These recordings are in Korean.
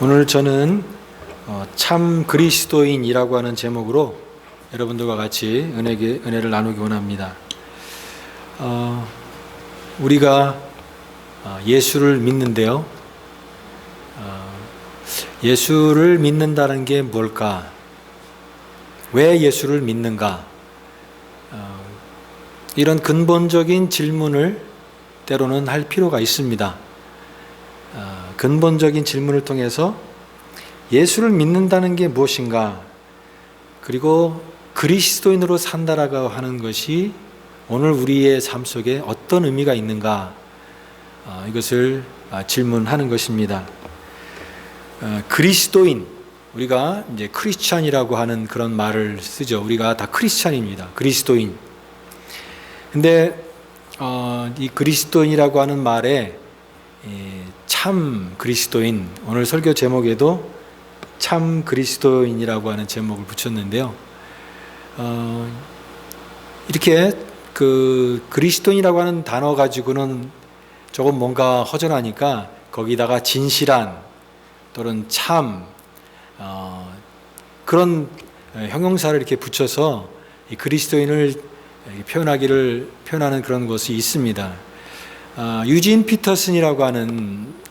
오늘 저는 참 그리스도인이라고 하는 제목으로 여러분들과 같이 은혜를 나누기 원합니다. 우리가 예수를 믿는데요. 예수를 믿는다는 게 뭘까? 왜 예수를 믿는가? 이런 근본적인 질문을 때로는 할 필요가 있습니다. 근본적인 질문을 통해서 예수를 믿는다는 게 무엇인가, 그리고 그리스도인으로 산다라고 하는 것이 오늘 우리의 삶 속에 어떤 의미가 있는가, 이것을 질문하는 것입니다. 그리스도인, 우리가 이제 크리스찬이라고 하는 그런 말을 쓰죠. 우리가 다 크리스찬입니다. 그리스도인. 근데 이 그리스도인이라고 하는 말에 참 그리스도인, 오늘 설교 제목에도 참 그리스도인이라고 하는 제목을 붙였는데요. 이렇게 그 그리스도인이라고 하는 단어 가지고는 조금 뭔가 허전하니까 거기다가 진실한 또는 참 그런 형용사를 이렇게 붙여서 이 그리스도인을 표현하는 그런 것이 있습니다. 유진 피터슨이라고 하는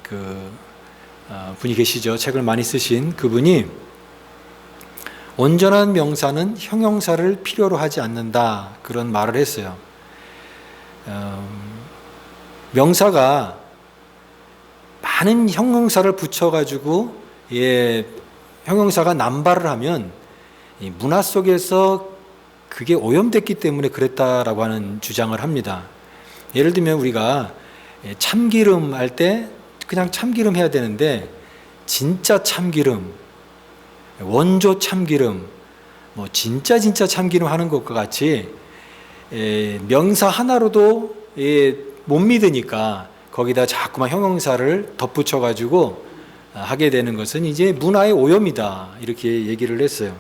분이 계시죠. 책을 많이 쓰신 그분이 온전한 명사는 형용사를 필요로 하지 않는다, 그런 말을 했어요. 명사가 많은 형용사를 붙여가지고 형용사가 남발을 하면 이 문화 속에서 그게 오염됐기 때문에 그랬다라고 하는 주장을 합니다. 예를 들면 우리가 참기름 할 때 그냥 참기름 해야 되는데 진짜 참기름, 원조 참기름, 뭐 진짜 참기름 하는 것과 같이 명사 하나로도 못 믿으니까 거기다 자꾸만 형용사를 덧붙여 가지고 하게 되는 것은 이제 문화의 오염이다, 이렇게 얘기를 했어요.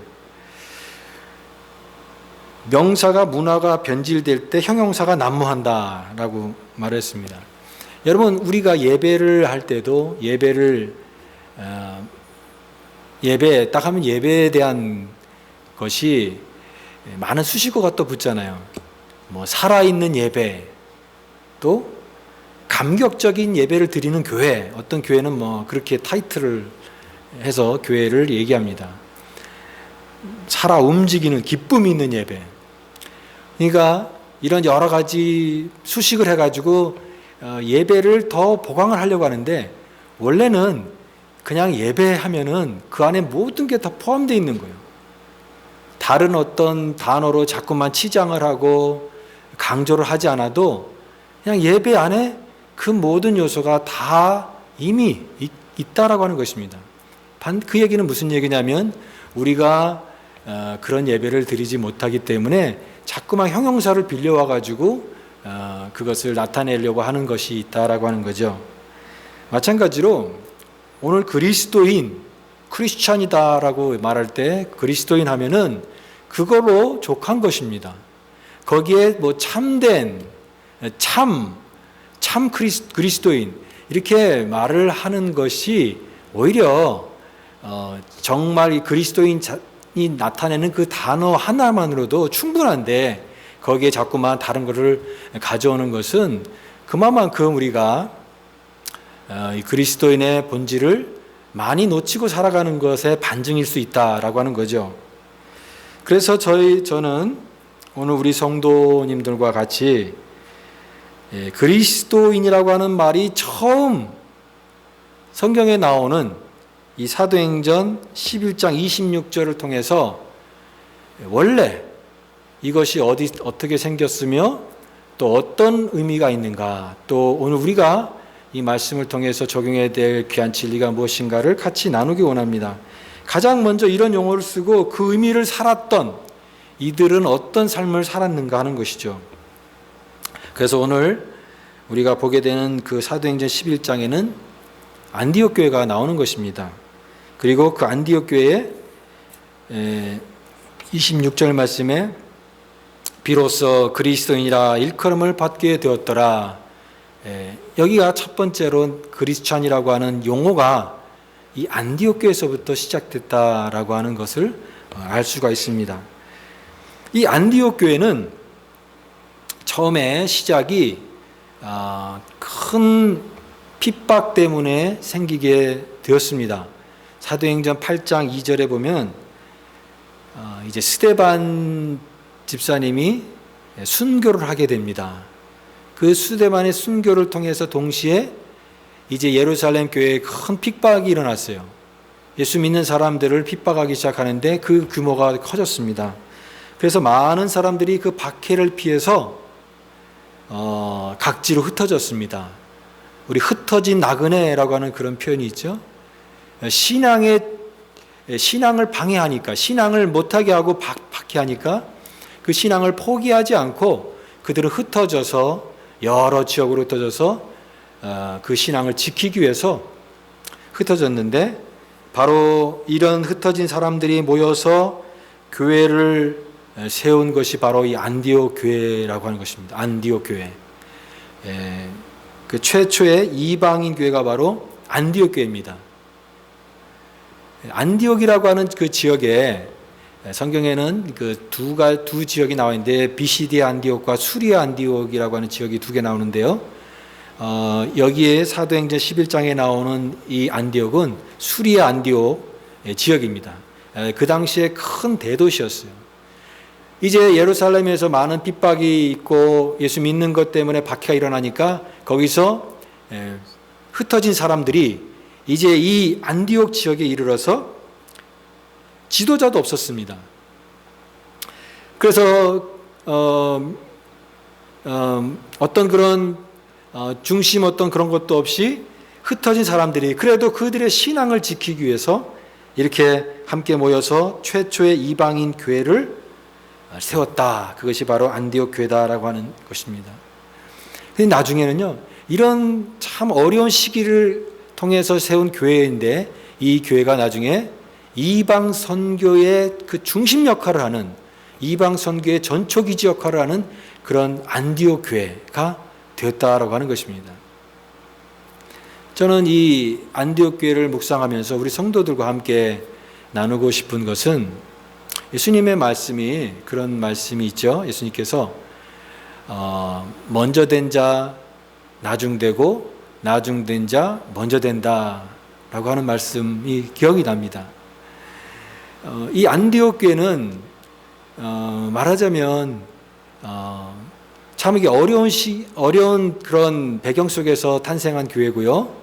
명사가 문화가 변질될 때 형용사가 난무한다라고 말했습니다. 여러분, 우리가 예배를 할 때도 예배 딱 하면 예배에 대한 것이 많은 수식어가 또 붙잖아요. 뭐 살아있는 예배, 또 감격적인 예배를 드리는 교회, 어떤 교회는 뭐 그렇게 타이틀을 해서 교회를 얘기합니다. 살아 움직이는 기쁨이 있는 예배. 그러니까 이런 여러 가지 수식을 해가지고 예배를 더 보강을 하려고 하는데, 원래는 그냥 예배하면은 그 안에 모든 게 다 포함되어 있는 거예요. 다른 어떤 단어로 자꾸만 치장을 하고 강조를 하지 않아도 그냥 예배 안에 그 모든 요소가 다 이미 있다라고 하는 것입니다. 그 얘기는 무슨 얘기냐면, 우리가 그런 예배를 드리지 못하기 때문에 자꾸만 형용사를 빌려와 가지고 그것을 나타내려고 하는 것이 있다라고 하는 거죠. 마찬가지로 오늘 그리스도인, 크리스찬이다라고 말할 때 그리스도인 하면은 그거로 족한 것입니다. 거기에 뭐 참된, 참 그리스도인, 이렇게 말을 하는 것이 오히려 정말 이 그리스도인이 나타내는 그 단어 하나만으로도 충분한데, 거기에 자꾸만 다른 것을 가져오는 것은 그만큼 우리가 이 그리스도인의 본질을 많이 놓치고 살아가는 것의 반증일 수 있다라고 하는 거죠. 그래서 저는 오늘 우리 성도님들과 같이 그리스도인이라고 하는 말이 처음 성경에 나오는 이 사도행전 11장 26절을 통해서 원래 이것이 어떻게 생겼으며 또 어떤 의미가 있는가, 또 오늘 우리가 이 말씀을 통해서 적용해야 될 귀한 진리가 무엇인가를 같이 나누기 원합니다. 가장 먼저 이런 용어를 쓰고 그 의미를 살았던 이들은 어떤 삶을 살았는가 하는 것이죠. 그래서 오늘 우리가 보게 되는 그 사도행전 11장에는 안디옥 교회가 나오는 것입니다. 그리고 그 안디옥 교회에 26절 말씀에 비로소 그리스도인이라 일컬음을 받게 되었더라. 여기가 첫 번째로 크리스찬이라고 하는 용어가 이 안디옥 교회에서부터 시작됐다라고 하는 것을 알 수가 있습니다. 이 안디옥 교회는 처음에 시작이 큰 핍박 때문에 생기게 되었습니다. 사도행전 8장 2절에 보면 이제 스데반 집사님이 순교를 하게 됩니다. 그 스데반의 순교를 통해서 동시에 이제 예루살렘 교회에 큰 핍박이 일어났어요. 예수 믿는 사람들을 핍박하기 시작하는데 그 규모가 커졌습니다. 그래서 많은 사람들이 그 박해를 피해서 각지로 흩어졌습니다. 우리 흩어진 나그네라고 하는 그런 표현이 있죠. 신앙을 방해하니까, 신앙을 못하게 하고 박해하니까 그 신앙을 포기하지 않고 그들은 흩어져서 여러 지역으로 흩어져서 그 신앙을 지키기 위해서 흩어졌는데, 바로 이런 흩어진 사람들이 모여서 교회를 세운 것이 바로 이 안디옥 교회라고 하는 것입니다. 안디옥 교회. 그 최초의 이방인 교회가 바로 안디옥 교회입니다. 안디옥이라고 하는 그 지역에 성경에는 그 두 지역이 나와 있는데, 비시디아 안디옥과 수리아 안디옥이라고 하는 지역이 두 개 나오는데요. 여기에 사도행전 11장에 나오는 이 안디옥은 수리아 안디옥 지역입니다. 그 당시에 큰 대도시였어요. 이제 예루살렘에서 많은 핍박이 있고 예수 믿는 것 때문에 박해가 일어나니까 거기서 흩어진 사람들이 이제 이 안디옥 지역에 이르러서 지도자도 없었습니다. 그래서 어떤 그런 중심 어떤 그런 것도 없이 흩어진 사람들이 그래도 그들의 신앙을 지키기 위해서 이렇게 함께 모여서 최초의 이방인 교회를 세웠다. 그것이 바로 안디옥 교회다라고 하는 것입니다. 근데 나중에는요, 이런 참 어려운 시기를 통해서 세운 교회인데, 이 교회가 나중에 이방 선교의 그 중심 역할을 하는, 이방 선교의 전초기지 역할을 하는 그런 안디옥 교회가 되었다라고 하는 것입니다. 저는 이 안디옥 교회를 묵상하면서 우리 성도들과 함께 나누고 싶은 것은, 예수님의 말씀이 그런 말씀이 있죠. 예수님께서 먼저 된 자 나중되고 나중된 자 먼저 된다라고 하는 말씀이 기억이 납니다. 이 안디옥 교회는 말하자면 참 이게 어려운 그런 배경 속에서 탄생한 교회고요.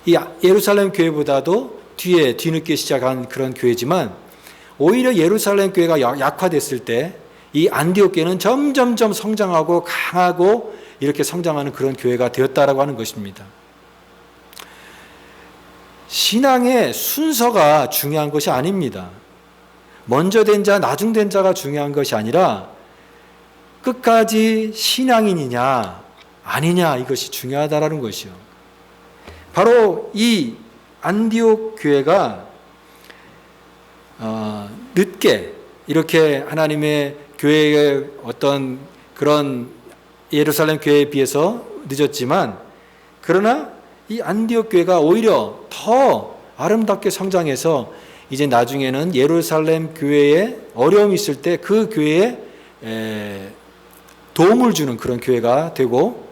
이 예루살렘 교회보다도 뒤늦게 시작한 그런 교회지만, 오히려 예루살렘 교회가 약화됐을 때 이 안디옥 교회는 점점점 성장하고 강하고 이렇게 성장하는 그런 교회가 되었다라고 하는 것입니다. 신앙의 순서가 중요한 것이 아닙니다. 먼저 된 자, 나중된 자가 중요한 것이 아니라 끝까지 신앙인이냐 아니냐, 이것이 중요하다라는 것이요. 바로 이 안디옥 교회가 늦게 이렇게 하나님의 교회의 어떤 그런 예루살렘 교회에 비해서 늦었지만, 그러나 이 안디옥 교회가 오히려 더 아름답게 성장해서 이제 나중에는 예루살렘 교회에 어려움이 있을 때 그 교회에 도움을 주는 그런 교회가 되고,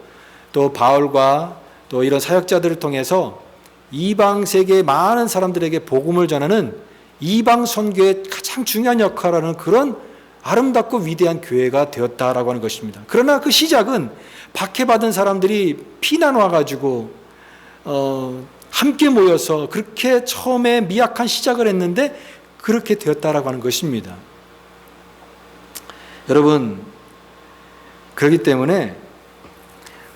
또 바울과 또 이런 사역자들을 통해서 이방 세계의 많은 사람들에게 복음을 전하는 이방 선교의 가장 중요한 역할을 하는 그런 아름답고 위대한 교회가 되었다라고 하는 것입니다. 그러나 그 시작은 박해받은 사람들이 피난 와가지고 함께 모여서 그렇게 처음에 미약한 시작을 했는데 그렇게 되었다라고 하는 것입니다. 여러분, 그렇기 때문에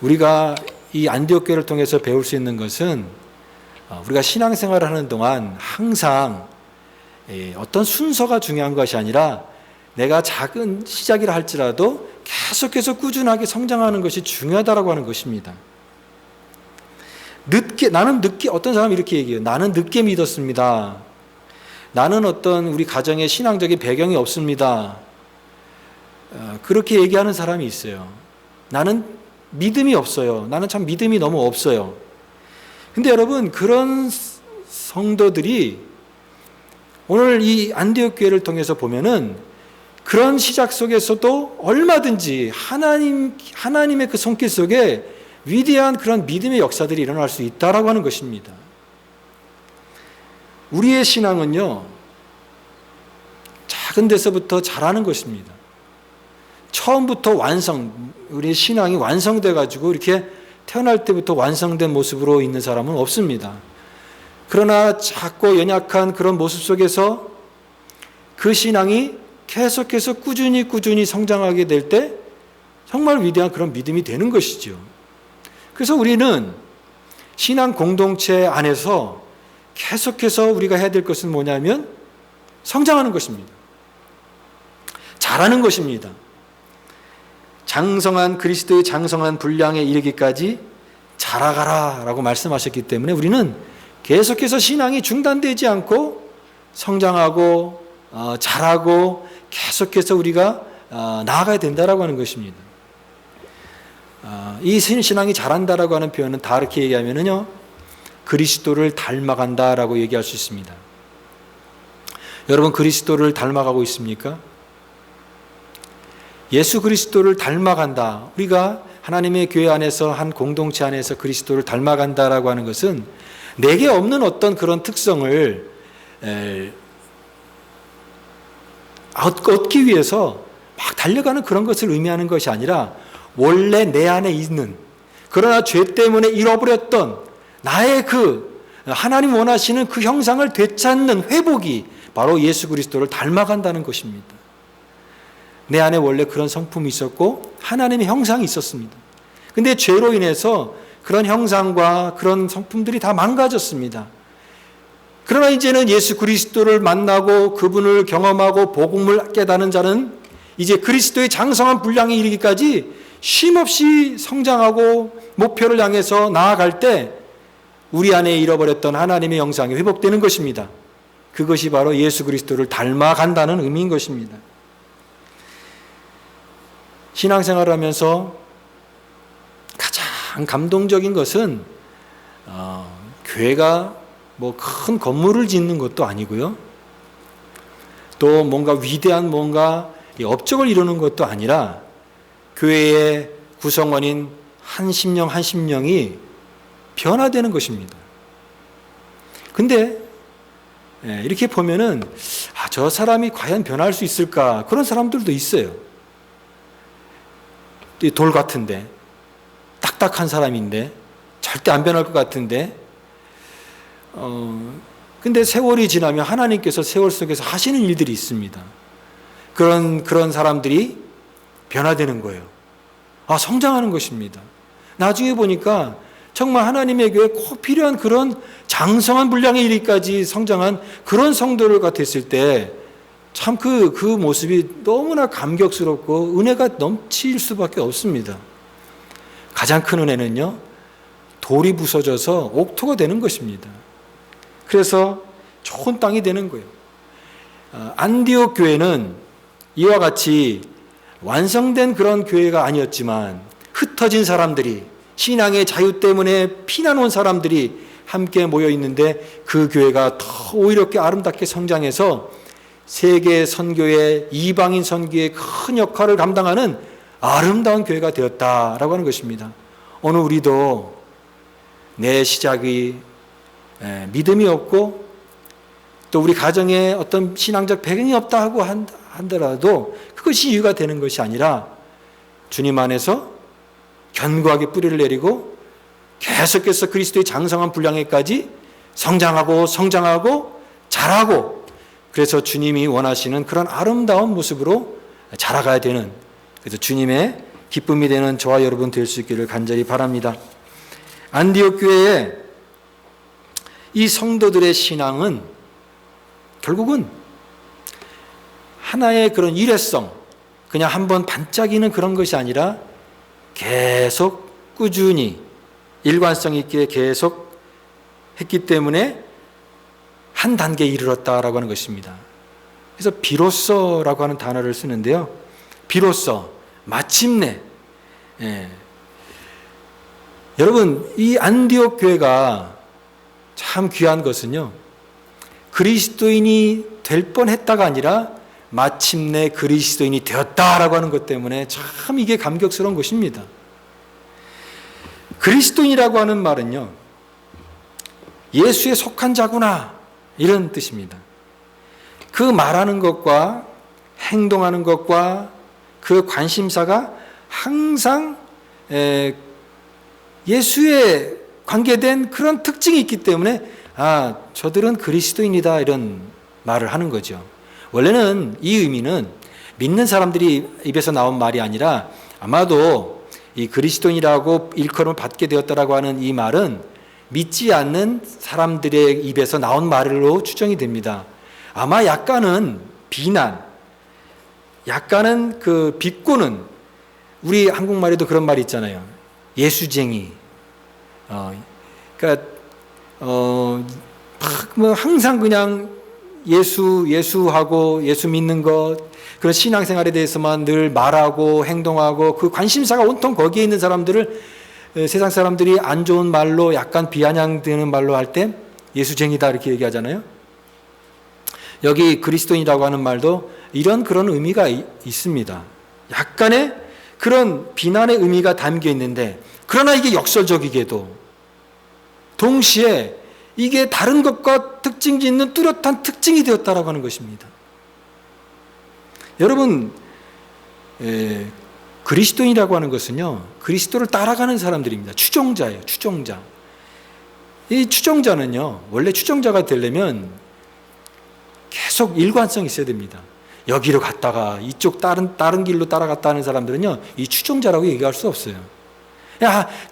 우리가 이 안디옥 교회를 통해서 배울 수 있는 것은, 우리가 신앙생활을 하는 동안 항상 어떤 순서가 중요한 것이 아니라 내가 작은 시작이라 할지라도 계속해서 꾸준하게 성장하는 것이 중요하다라고 하는 것입니다. 어떤 사람이 이렇게 얘기해요. 나는 늦게 믿었습니다. 나는 어떤 우리 가정에 신앙적인 배경이 없습니다. 그렇게 얘기하는 사람이 있어요. 나는 믿음이 없어요. 나는 참 믿음이 너무 없어요. 근데 여러분, 그런 성도들이 오늘 이 안디옥 교회를 통해서 보면은 그런 시작 속에서도 얼마든지 하나님의 그 손길 속에 위대한 그런 믿음의 역사들이 일어날 수 있다라고 하는 것입니다. 우리의 신앙은요, 작은 데서부터 자라는 것입니다. 처음부터 우리의 신앙이 완성돼 가지고 이렇게 태어날 때부터 완성된 모습으로 있는 사람은 없습니다. 그러나 작고 연약한 그런 모습 속에서 그 신앙이 계속해서 꾸준히 성장하게 될 때 정말 위대한 그런 믿음이 되는 것이죠. 그래서 우리는 신앙 공동체 안에서 계속해서 우리가 해야 될 것은 뭐냐면 성장하는 것입니다. 자라는 것입니다. 장성한 그리스도의 장성한 분량에 이르기까지 자라가라 라고 말씀하셨기 때문에 우리는 계속해서 신앙이 중단되지 않고 성장하고 자라고 계속해서 우리가 나아가야 된다라고 하는 것입니다. 이 신앙이 자란다라고 하는 표현은 다르게 얘기하면은요, 그리스도를 닮아간다라고 얘기할 수 있습니다. 여러분, 그리스도를 닮아가고 있습니까? 예수 그리스도를 닮아간다. 우리가 하나님의 교회 안에서 한 공동체 안에서 그리스도를 닮아간다라고 하는 것은 내게 없는 어떤 그런 특성을 얻기 위해서 막 달려가는 그런 것을 의미하는 것이 아니라 원래 내 안에 있는, 그러나 죄 때문에 잃어버렸던 나의 그 하나님 원하시는 그 형상을 되찾는 회복이 바로 예수 그리스도를 닮아간다는 것입니다. 내 안에 원래 그런 성품이 있었고 하나님의 형상이 있었습니다. 근데 죄로 인해서 그런 형상과 그런 성품들이 다 망가졌습니다. 그러나 이제는 예수 그리스도를 만나고 그분을 경험하고 복음을 깨닫는 자는 이제 그리스도의 장성한 분량에 이르기까지 쉼없이 성장하고 목표를 향해서 나아갈 때 우리 안에 잃어버렸던 하나님의 형상이 회복되는 것입니다. 그것이 바로 예수 그리스도를 닮아간다는 의미인 것입니다. 신앙생활을 하면서 가장 감동적인 것은 교회가 뭐 큰 건물을 짓는 것도 아니고요, 또 뭔가 위대한 뭔가 업적을 이루는 것도 아니라 교회의 구성원인 한 심령이 변화되는 것입니다. 근데 이렇게 보면은 저 사람이 과연 변할 수 있을까? 그런 사람들도 있어요. 돌 같은데, 딱딱한 사람인데 절대 안 변할 것 같은데, 근데 세월이 지나면 하나님께서 세월 속에서 하시는 일들이 있습니다. 그런 사람들이 변화되는 거예요. 성장하는 것입니다. 나중에 보니까 정말 하나님의 교회에 꼭 필요한 그런 장성한 분량에 이르기까지 성장한 그런 성도를 됐을 때 참 그 모습이 너무나 감격스럽고 은혜가 넘칠 수밖에 없습니다. 가장 큰 은혜는요, 돌이 부서져서 옥토가 되는 것입니다. 그래서 좋은 땅이 되는 거예요. 안디옥 교회는 이와 같이 완성된 그런 교회가 아니었지만 흩어진 사람들이, 신앙의 자유 때문에 피난 온 사람들이 함께 모여 있는데 그 교회가 더 오히려 아름답게 성장해서 세계 선교의, 이방인 선교의 큰 역할을 감당하는 아름다운 교회가 되었다라고 하는 것입니다. 오늘 우리도 내 시작이 믿음이 없고 또 우리 가정에 어떤 신앙적 배경이 없다 하고 한더라도 그것이 이유가 되는 것이 아니라 주님 안에서 견고하게 뿌리를 내리고 계속해서 그리스도의 장성한 분량에까지 성장하고 자라고, 그래서 주님이 원하시는 그런 아름다운 모습으로 자라가야 되는, 그래서 주님의 기쁨이 되는 저와 여러분 될 수 있기를 간절히 바랍니다. 안디옥 교회의 이 성도들의 신앙은 결국은 하나의 그런 일회성, 그냥 한번 반짝이는 그런 것이 아니라 계속 꾸준히 일관성 있게 계속 했기 때문에 한 단계에 이르렀다라고 하는 것입니다. 그래서 비로소라고 하는 단어를 쓰는데요, 비로소, 마침내. 여러분, 이 안디옥 교회가 참 귀한 것은요, 그리스도인이 될 뻔했다가 아니라 마침내 그리스도인이 되었다라고 하는 것 때문에 참 이게 감격스러운 것입니다. 그리스도인이라고 하는 말은요, 예수에 속한 자구나 이런 뜻입니다. 그 말하는 것과 행동하는 것과 그 관심사가 항상 예수에 관계된 그런 특징이 있기 때문에 저들은 그리스도인이다 이런 말을 하는 거죠. 원래는 이 의미는 믿는 사람들이 입에서 나온 말이 아니라 아마도 이 그리스도인이라고 일컬음을 받게 되었다라고 하는 이 말은 믿지 않는 사람들의 입에서 나온 말로 추정이 됩니다. 아마 약간은 비난, 약간은 그 비꼬는, 우리 한국말에도 그런 말이 있잖아요. 예수쟁이. 그러니까 뭐 항상 그냥 예수하고 예수 믿는 것, 그런 신앙생활에 대해서만 늘 말하고 행동하고 그 관심사가 온통 거기에 있는 사람들을 세상 사람들이 안 좋은 말로 약간 비아냥되는 말로 할 때 예수쟁이다 이렇게 얘기하잖아요. 여기 그리스도인이라고 하는 말도 그런 의미가 있습니다. 약간의 그런 비난의 의미가 담겨 있는데, 그러나 이게 역설적이게도 동시에 이게 다른 것과 특징이 있는 뚜렷한 특징이 되었다라고 하는 것입니다. 여러분, 그리스도인이라고 하는 것은요, 그리스도를 따라가는 사람들입니다. 추종자예요, 추종자. 이 추종자는요, 원래 추종자가 되려면 계속 일관성이 있어야 됩니다. 여기로 갔다가 이쪽 다른 길로 따라갔다 하는 사람들은요, 이 추종자라고 얘기할 수 없어요.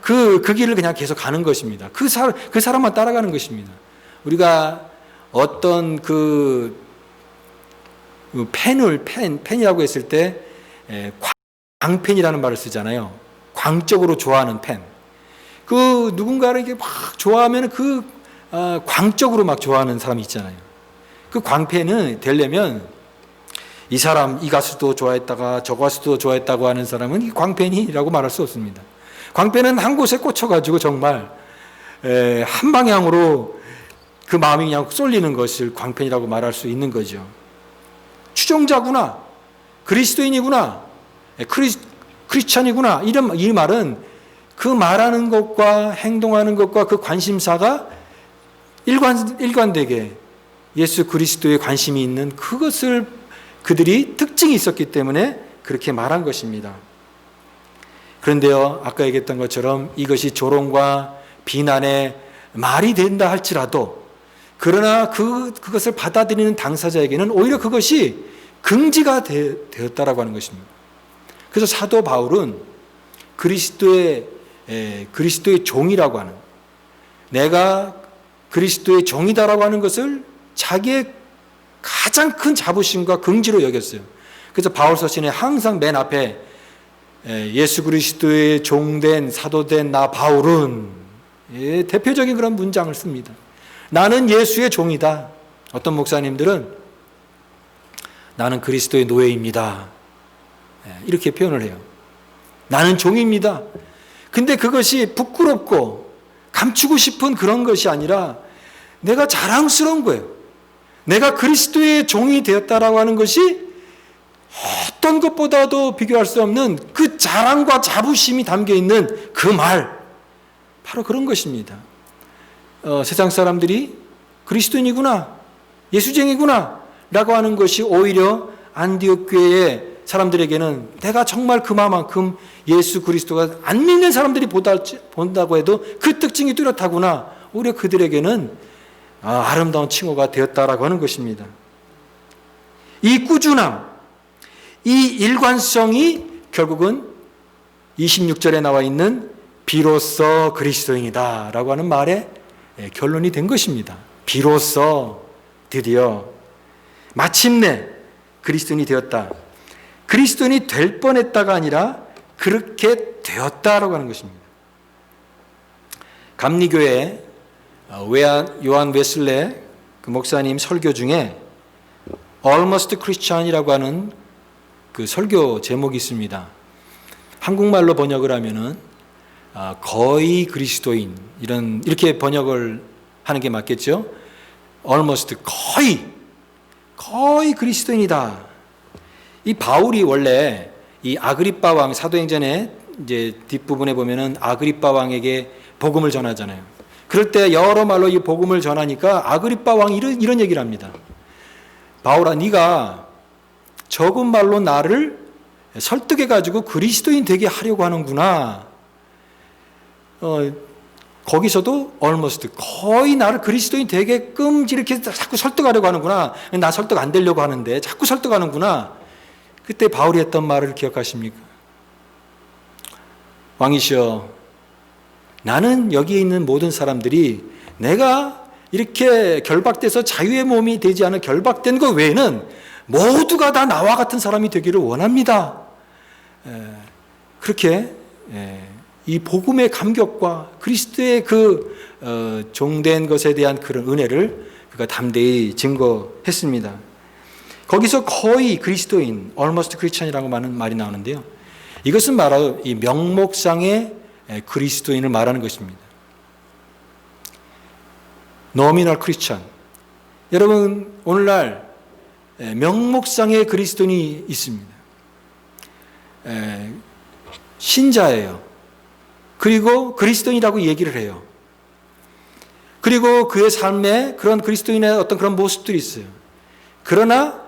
그 길을 그냥 계속 가는 것입니다. 그 사람만 따라가는 것입니다. 우리가 어떤 펜이라고 했을 때 광펜이라는 말을 쓰잖아요. 광적으로 좋아하는 펜. 그 누군가를 이렇게 막 좋아하면 광적으로 막 좋아하는 사람이 있잖아요. 그 광펜은 되려면 이 사람, 이 가수도 좋아했다가 저 가수도 좋아했다고 하는 사람은 이 광펜이라고 말할 수 없습니다. 광펜은 한 곳에 꽂혀가지고 정말 한 방향으로 그 마음이 그냥 쏠리는 것을 광펜이라고 말할 수 있는 거죠. 추종자구나, 그리스도인이구나, 크리스찬이구나, 이 말은 그 말하는 것과 행동하는 것과 그 관심사가 일관되게 예수 그리스도에 관심이 있는 그것을 그들이 특징이 있었기 때문에 그렇게 말한 것입니다. 그런데요, 아까 얘기했던 것처럼 이것이 조롱과 비난의 말이 된다 할지라도, 그러나 그것을 받아들이는 당사자에게는 오히려 그것이 긍지가 되었다라고 하는 것입니다. 그래서 사도 바울은 그리스도의 종이라고 하는, 내가 그리스도의 종이다라고 하는 것을 자기의 가장 큰 자부심과 긍지로 여겼어요. 그래서 바울 서신에 항상 맨 앞에 예수 그리스도의 종된 사도된 나 바울은, 대표적인 그런 문장을 씁니다. 나는 예수의 종이다. 어떤 목사님들은 나는 그리스도의 노예입니다, 이렇게 표현을 해요. 나는 종입니다. 근데 그것이 부끄럽고 감추고 싶은 그런 것이 아니라 내가 자랑스러운 거예요. 내가 그리스도의 종이 되었다라고 하는 것이 어떤 것보다도 비교할 수 없는 그 자랑과 자부심이 담겨 있는 그 말, 바로 그런 것입니다. 세상 사람들이 그리스도인이구나, 예수쟁이구나 라고 하는 것이 오히려 안디옥 교회의 사람들에게는, 내가 정말 그만큼 예수 그리스도가 안 믿는 사람들이 본다고 해도 그 특징이 뚜렷하구나, 오히려 그들에게는 아름다운 칭호가 되었다라고 하는 것입니다. 이 꾸준함, 이 일관성이 결국은 26절에 나와 있는 비로소 그리스도인이다 라고 하는 말의 결론이 된 것입니다. 비로소, 드디어, 마침내 그리스도인이 되었다. 그리스도인이 될 뻔했다가 아니라 그렇게 되었다라고 하는 것입니다. 감리교회 요한 웨슬레 그 목사님 설교 중에 Almost Christian이라고 하는 그 설교 제목이 있습니다. 한국말로 번역을 하면은 거의 그리스도인, 이렇게 번역을 하는 게 맞겠죠? almost 거의 그리스도인이다. 이 바울이 원래 이 아그리빠 왕, 사도행전에 이제 뒷부분에 보면은 아그리빠 왕에게 복음을 전하잖아요. 그럴 때 여러 말로 이 복음을 전하니까 아그리빠 왕이 이런 얘기를 합니다. 바울아, 네가 적은 말로 나를 설득해가지고 그리스도인 되게 하려고 하는구나. 거기서도 almost 거의 나를 그리스도인 되게끔 이렇게 자꾸 설득하려고 하는구나. 나 설득 안 되려고 하는데 자꾸 설득하는구나. 그때 바울이 했던 말을 기억하십니까? 왕이시여, 나는 여기에 있는 모든 사람들이 내가 이렇게 결박돼서 자유의 몸이 되지 않은 결박된 것 외에는 모두가 다 나와 같은 사람이 되기를 원합니다. 그렇게 이 복음의 감격과 그리스도의 그 종된 것에 대한 그런 은혜를 그가 담대히 증거했습니다. 거기서 거의 그리스도인, almost Christian이라고 하는 말이 나오는데요. 이것은 바로 이 명목상의 그리스도인을 말하는 것입니다. nominal Christian. 여러분, 오늘날 명목상의 그리스도인이 있습니다. 신자예요. 그리고 그리스도인이라고 얘기를 해요. 그리고 그의 삶에 그런 그리스도인의 어떤 그런 모습들이 있어요. 그러나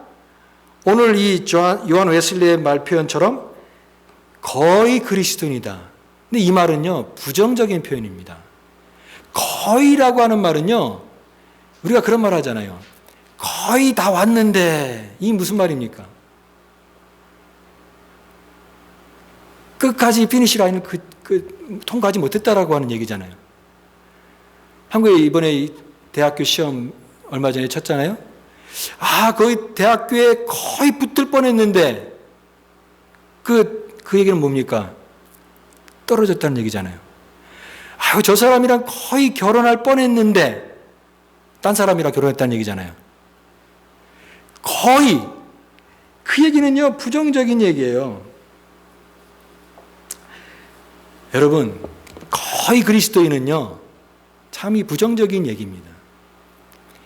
오늘 이 요한 웨슬리의 말 표현처럼 거의 그리스도인이다. 근데 이 말은요, 부정적인 표현입니다. 거의라고 하는 말은요, 우리가 그런 말 하잖아요. 거의 다 왔는데, 이 무슨 말입니까? 끝까지 피니시 라인을 통과하지 못했다라고 하는 얘기잖아요. 한국에 이번에 대학교 시험 얼마 전에 쳤잖아요. 거의 대학교에 거의 붙을 뻔했는데, 그 얘기는 뭡니까? 떨어졌다는 얘기잖아요. 저 사람이랑 거의 결혼할 뻔했는데, 딴 사람이랑 결혼했다는 얘기잖아요. 거의. 그 얘기는요, 부정적인 얘기예요. 여러분, 거의 그리스도인은요, 참이 부정적인 얘기입니다.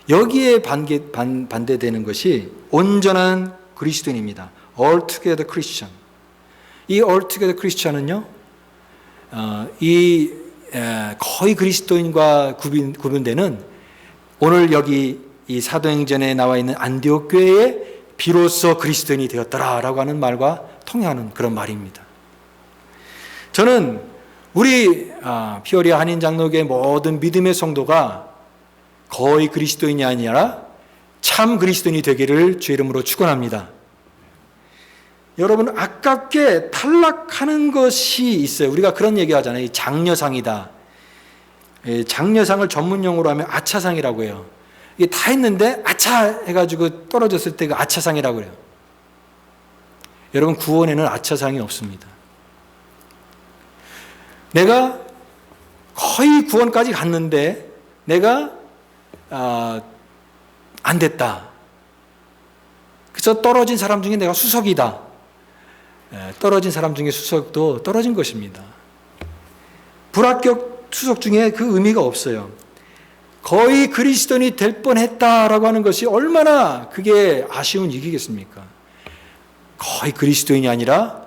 여기에 반대되는 것이 온전한 그리스도인입니다. Altogether Christian. 이 Altogether Christian은요, 거의 그리스도인과 구분되는 오늘 여기 이 사도행전에 나와 있는 안디옥 교회에 비로소 그리스도인이 되었더라라고 하는 말과 통하는 그런 말입니다. 저는 우리 피오리아 한인장로교의 모든 믿음의 성도가 거의 그리스도인이 아니라 참 그리스도인이 되기를 주의 이름으로 축원합니다. 여러분, 아깝게 탈락하는 것이 있어요. 우리가 그런 얘기 하잖아요. 장려상이다. 장려상을 전문용어로 하면 아차상이라고 해요. 이게 다 했는데 아차 해가지고 떨어졌을 때 그 아차상이라고 해요. 여러분, 구원에는 아차상이 없습니다. 내가 거의 구원까지 갔는데 내가 안 됐다. 그래서 떨어진 사람 중에 내가 수석이다. 떨어진 사람 중에 수석도 떨어진 것입니다. 불합격 수석 중에 그 의미가 없어요. 거의 그리스도인이 될 뻔했다라고 하는 것이 얼마나 그게 아쉬운 일이겠습니까? 거의 그리스도인이 아니라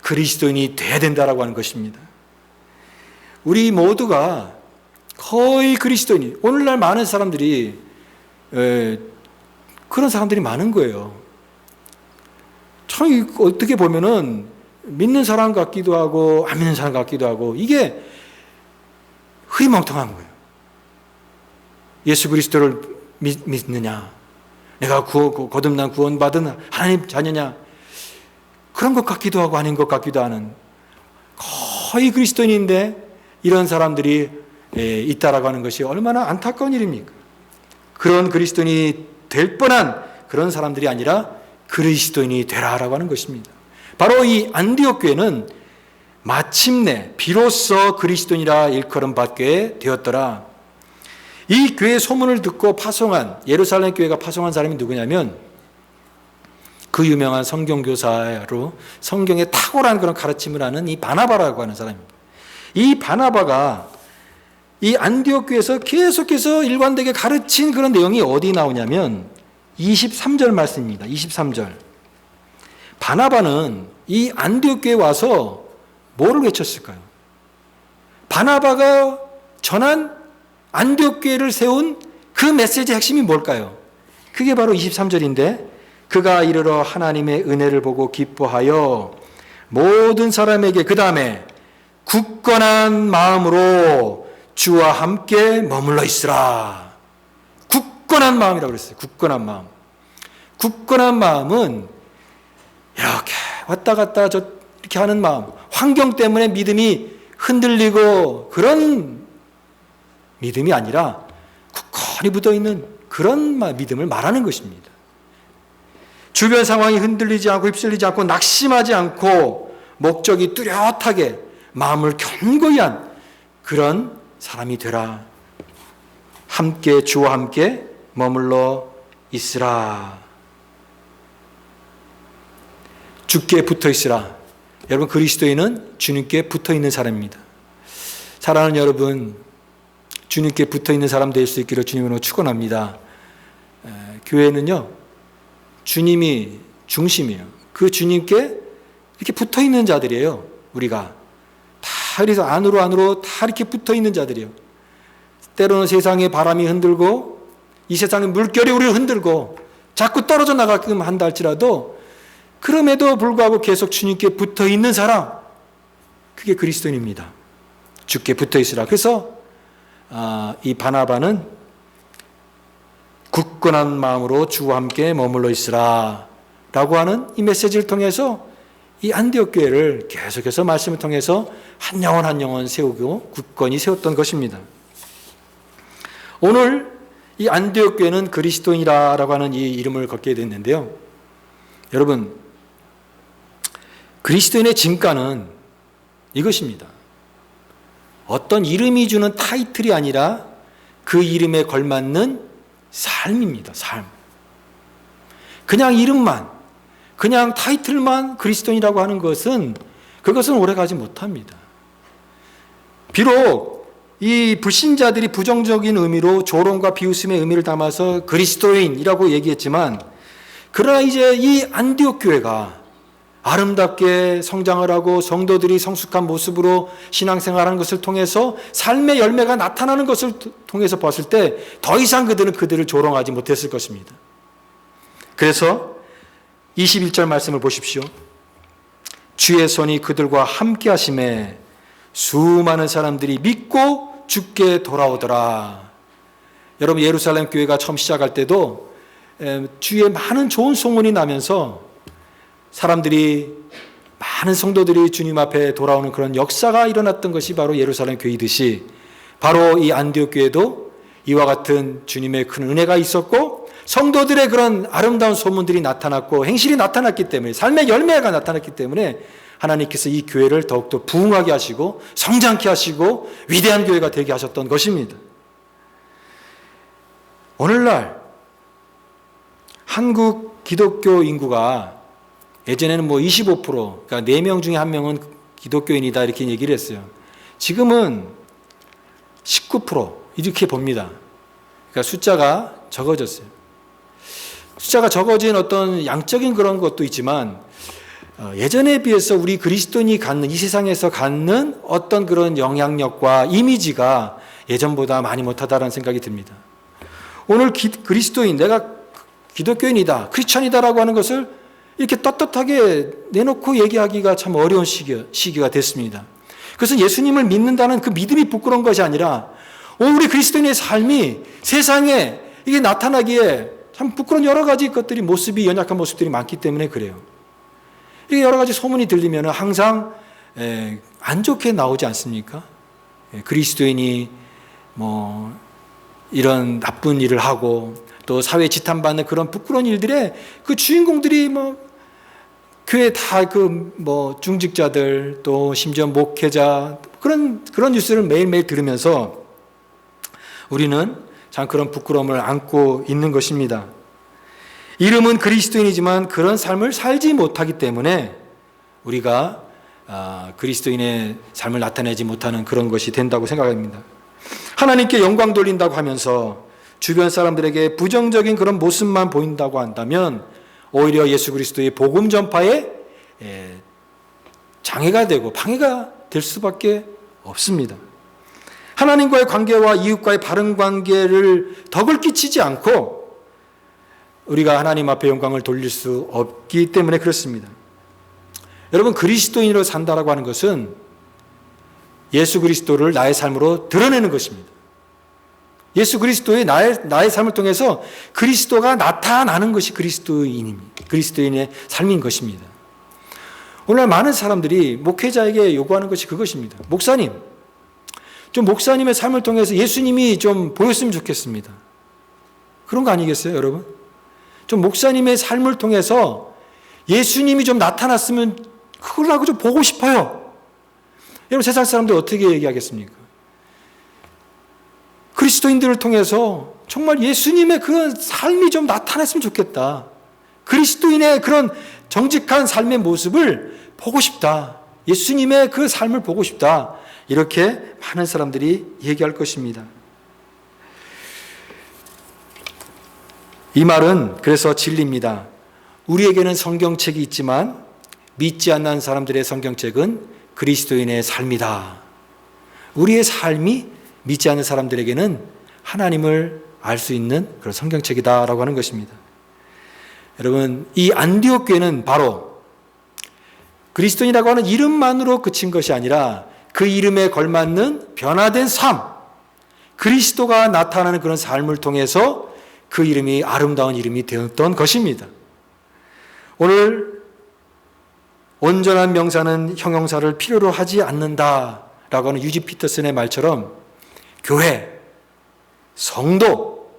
그리스도인이 돼야 된다라고 하는 것입니다. 우리 모두가 거의 그리스도인이, 오늘날 많은 사람들이 그런 사람들이 많은 거예요. 참 어떻게 보면은 믿는 사람 같기도 하고 안 믿는 사람 같기도 하고, 이게 흐리멍텅한 거예요. 예수 그리스도를 믿느냐, 내가 거듭난 구원받은 하나님 자녀냐, 그런 것 같기도 하고 아닌 것 같기도 하는 거의 그리스도인인데 이런 사람들이 있다라고 하는 것이 얼마나 안타까운 일입니까? 그런 그리스도인이 될 뻔한 그런 사람들이 아니라 그리스도인이 되라라고 하는 것입니다. 바로 이 안디옥 교회는 마침내 비로소 그리스도인이라 일컬음 받게 되었더라. 이 교회 소문을 듣고 파송한, 예루살렘 교회가 파송한 사람이 누구냐면 그 유명한 성경교사로 성경에 탁월한 그런 가르침을 하는 이 바나바라고 하는 사람입니다. 이 바나바가 이 안디옥 교회에서 계속해서 일관되게 가르친 그런 내용이 어디 나오냐면 23절 말씀입니다. 23절. 바나바는 이 안디옥 교회에 와서 뭐를 외쳤을까요? 바나바가 전한 안디옥 교회를 세운 그 메시지의 핵심이 뭘까요? 그게 바로 23절인데, 그가 이르러 하나님의 은혜를 보고 기뻐하여 모든 사람에게 그 다음에 굳건한 마음으로 주와 함께 머물러 있으라. 굳건한 마음이라고 그랬어요. 굳건한 마음. 굳건한 마음은 이렇게 왔다 갔다 이렇게 하는 마음, 환경 때문에 믿음이 흔들리고 그런 믿음이 아니라 굳건히 붙어있는 그런 믿음을 말하는 것입니다. 주변 상황이 흔들리지 않고 휩쓸리지 않고 낙심하지 않고 목적이 뚜렷하게 마음을 견고히 한 그런 사람이 되라. 함께 주와 함께 머물러 있으라. 주께 붙어 있으라. 여러분, 그리스도인은 주님께 붙어 있는 사람입니다. 사랑하는 여러분, 주님께 붙어 있는 사람 될 수 있기를 주님으로 축원합니다. 교회는요, 주님이 중심이에요. 그 주님께 이렇게 붙어 있는 자들이에요. 우리가 다 그래서 안으로 다 이렇게 붙어 있는 자들이에요. 때로는 세상의 바람이 흔들고 이 세상의 물결이 우리를 흔들고 자꾸 떨어져 나가끔 한다 할지라도 그럼에도 불구하고 계속 주님께 붙어 있는 사람, 그게 그리스도인입니다. 주께 붙어 있으라. 그래서 이 바나바는 굳건한 마음으로 주와 함께 머물러 있으라 라고 하는 이 메시지를 통해서 이 안디옥 교회를 계속해서 말씀을 통해서 한 영혼 한 영혼 세우고 굳건히 세웠던 것입니다. 오늘 이 안디옥 교회는 그리스도인이라고 하는 이 이름을 걷게 됐는데요. 여러분, 그리스도인의 진가는 이것입니다. 어떤 이름이 주는 타이틀이 아니라 그 이름에 걸맞는 삶입니다. 삶. 그냥 이름만, 그냥 타이틀만 그리스도인이라고 하는 것은 그것은 오래가지 못합니다. 비록 이 불신자들이 부정적인 의미로 조롱과 비웃음의 의미를 담아서 그리스도인이라고 얘기했지만, 그러나 이제 이 안디옥 교회가 아름답게 성장을 하고 성도들이 성숙한 모습으로 신앙생활하는 것을 통해서 삶의 열매가 나타나는 것을 통해서 봤을 때 더 이상 그들을 조롱하지 못했을 것입니다. 그래서 21절 말씀을 보십시오. 주의 손이 그들과 함께 하심에 수많은 사람들이 믿고 주께 돌아오더라. 여러분, 예루살렘 교회가 처음 시작할 때도 주의 많은 좋은 소문이 나면서 사람들이, 많은 성도들이 주님 앞에 돌아오는 그런 역사가 일어났던 것이 바로 예루살렘 교회이듯이, 바로 이 안디옥 교회도 이와 같은 주님의 큰 은혜가 있었고 성도들의 그런 아름다운 소문들이 나타났고 행실이 나타났기 때문에, 삶의 열매가 나타났기 때문에 하나님께서 이 교회를 더욱더 부흥하게 하시고 성장케 하시고 위대한 교회가 되게 하셨던 것입니다. 오늘날 한국 기독교 인구가 예전에는 25%, 그러니까 4명 중에 1명은 기독교인이다 이렇게 얘기를 했어요. 지금은 19% 이렇게 봅니다. 그러니까 숫자가 적어졌어요. 숫자가 적어진 어떤 양적인 그런 것도 있지만 예전에 비해서 우리 그리스도인이 갖는, 이 세상에서 갖는 어떤 그런 영향력과 이미지가 예전보다 많이 못하다라는 생각이 듭니다. 오늘 그리스도인, 내가 기독교인이다, 크리스천이다라고 하는 것을 이렇게 떳떳하게 내놓고 얘기하기가 참 어려운 시기가 됐습니다. 그래서 예수님을 믿는다는 그 믿음이 부끄러운 것이 아니라 우리 그리스도인의 삶이 세상에 이게 나타나기에 참 부끄러운 여러 가지 것들이, 모습이, 연약한 모습들이 많기 때문에 그래요. 이게 여러 가지 소문이 들리면 항상 안 좋게 나오지 않습니까? 그리스도인이 이런 나쁜 일을 하고 또 사회 지탄받는 그런 부끄러운 일들에 그 주인공들이 교회 다 중직자들, 또 심지어 목회자, 그런 뉴스를 매일매일 들으면서 우리는 참 그런 부끄러움을 안고 있는 것입니다. 이름은 그리스도인이지만 그런 삶을 살지 못하기 때문에 우리가 그리스도인의 삶을 나타내지 못하는 그런 것이 된다고 생각합니다. 하나님께 영광 돌린다고 하면서 주변 사람들에게 부정적인 그런 모습만 보인다고 한다면 오히려 예수 그리스도의 복음 전파에 장애가 되고 방해가 될 수밖에 없습니다. 하나님과의 관계와 이웃과의 바른 관계를 덕을 끼치지 않고 우리가 하나님 앞에 영광을 돌릴 수 없기 때문에 그렇습니다. 여러분, 그리스도인으로 산다라고 하는 것은 예수 그리스도를 나의 삶으로 드러내는 것입니다. 예수 그리스도의 나의 삶을 통해서 그리스도가 나타나는 것이 그리스도인의 삶인 것입니다. 오늘날 많은 사람들이 목회자에게 요구하는 것이 그것입니다. 목사님, 좀 목사님의 삶을 통해서 예수님이 좀 보였으면 좋겠습니다. 그런 거 아니겠어요, 여러분? 좀 목사님의 삶을 통해서 예수님이 좀 나타났으면 그걸라고 좀 보고 싶어요. 여러분, 세상 사람들 어떻게 얘기하겠습니까? 그리스도인들을 통해서 정말 예수님의 그런 삶이 좀 나타났으면 좋겠다. 그리스도인의 그런 정직한 삶의 모습을 보고 싶다. 예수님의 그 삶을 보고 싶다. 이렇게 많은 사람들이 얘기할 것입니다. 이 말은 그래서 진리입니다. 우리에게는 성경책이 있지만 믿지 않는 사람들의 성경책은 그리스도인의 삶이다. 우리의 삶이 믿지 않는 사람들에게는 하나님을 알 수 있는 그런 성경책이다라고 하는 것입니다. 여러분, 이 안디옥 교회는 바로 그리스도인이라고 하는 이름만으로 그친 것이 아니라 그 이름에 걸맞는 변화된 삶, 그리스도가 나타나는 그런 삶을 통해서 그 이름이 아름다운 이름이 되었던 것입니다. 오늘 온전한 명사는 형용사를 필요로 하지 않는다라고 하는 유지 피터슨의 말처럼 교회, 성도,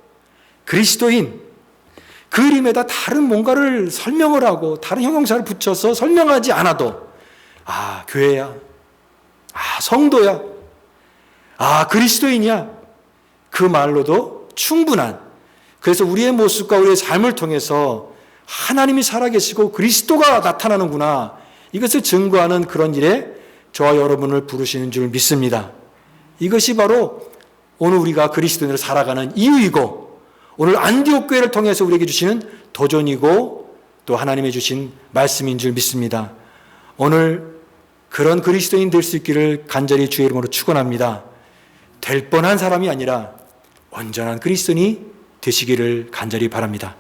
그리스도인, 그 이름에다 다른 뭔가를 설명을 하고 다른 형용사를 붙여서 설명하지 않아도 교회야, 성도야, 그리스도인이야, 그 말로도 충분한, 그래서 우리의 모습과 우리의 삶을 통해서 하나님이 살아계시고 그리스도가 나타나는구나, 이것을 증거하는 그런 일에 저와 여러분을 부르시는 줄 믿습니다. 이것이 바로 오늘 우리가 그리스도인으로 살아가는 이유이고 오늘 안디옥 교회를 통해서 우리에게 주시는 도전이고 또 하나님의 주신 말씀인 줄 믿습니다. 오늘 그런 그리스도인 될 수 있기를 간절히 주의 이름으로 축원합니다. 될 뻔한 사람이 아니라 온전한 그리스도인이 되시기를 간절히 바랍니다.